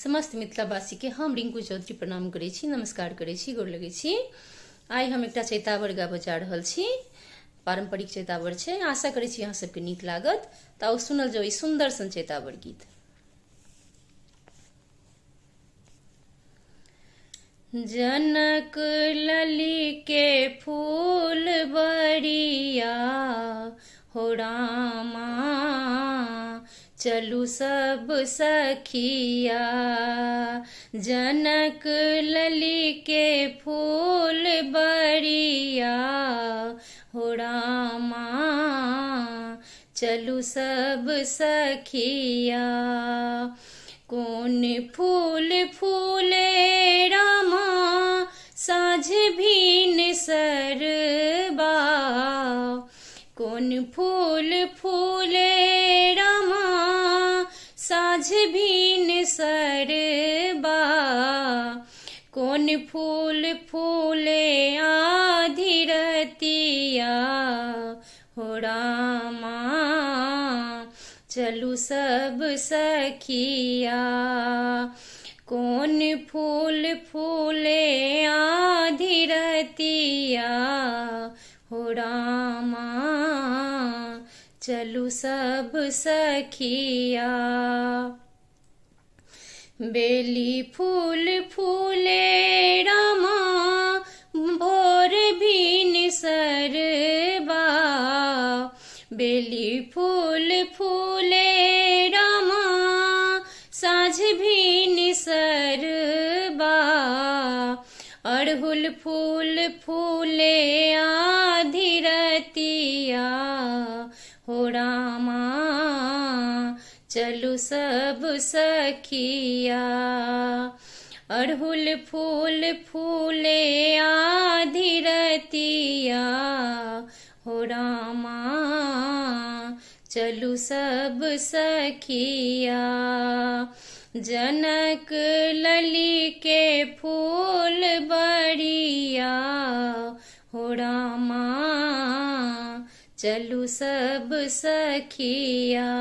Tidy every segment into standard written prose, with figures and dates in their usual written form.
समस्त मिथिलावासी के हम रिंकू चौधरी प्रणाम करै छी, नमस्कार करै छी, गोर लगै छी। आइ हम एकटा चैतावर गाबऽ जा रहल छी। पारंपरिक चैतावर छै। आशा करै छी अहाँ सबके नीक लागत। तऽ आओ सुनल जाओ ई सुंदर सन चैतावर गीत। जनक लली के फूल बरिया हो रामा, चलू सब सखिया। जनक लली के फूल बरिया हो रामा, चलू सब सखिया। कौन फूल फूले रामा, साँझ भीन सरबा। कौन फूल फूले रामा, साँझ भीन सरबा। कौन फूल फूले आधी रतिया हो रामा, चलू सब सखिया। कौन फूल फूले आधी रतिया हो रामा, चलू सब सखिया। बेली फूल फूले रामा, भोर भीन सरबा। बेली फूल फूले रामा, साँझ भीन सरबा। अड़हुल फूल फूले आधी रतिया हो रामा, चलू सब सखिया। अड़हुल फूल फूले आधी रतिया हो रामा, चलू सब सखिया। जनक लली के फूल बरिया हो रामा, चलू सब सखिया।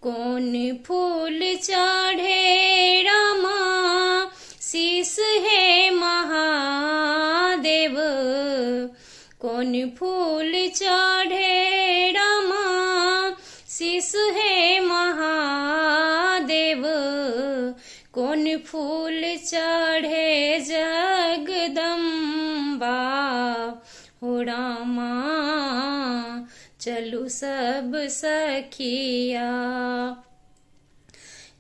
कौन फूल चढ़े रामा, शीस है महादेव। कौन फूल चढ़े रामा, शीस है महादेव। कौन फूल चढ़े जगदम्बा हो रामा, चलू सब सखिया।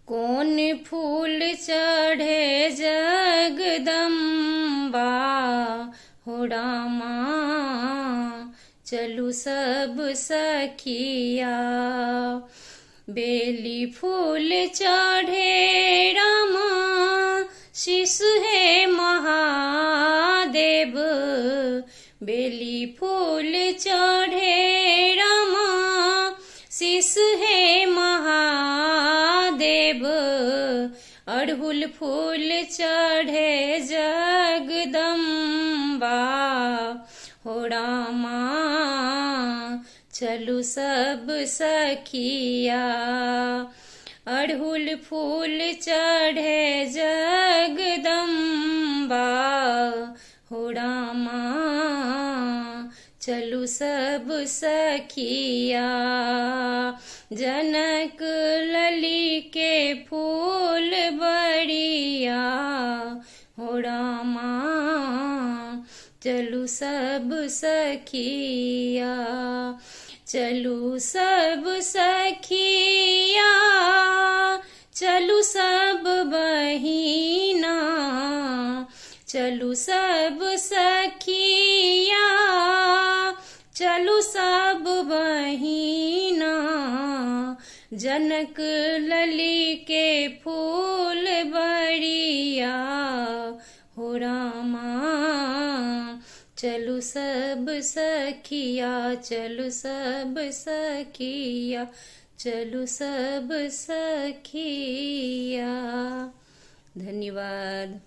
कौन फूल चढ़े जगदम्बा हो रामा, चलू सब सखिया। बेली फूल चढ़े रामा, शीस है महादेव। बेली फूल चढ़े रामा, शीस है महादेव। अड़हुल फूल चढ़े जगदम्बा हो रामा, चलू सब सखिया। अड़हुल फूल चढ़े जगदम्बा हो रामा, चलू सब सखिया। जनक लली के फूल बरिया हो रामा, चलू सब सखिया। चलू सब सखिया, चलू सब बहिना। चलू सब सखिया, चलू सब बहिना। जनक लली के फूल बरिया हो रामा, चलू सब सखिया। चलू सब सखिया, चलू सब सखिया। धन्यवाद।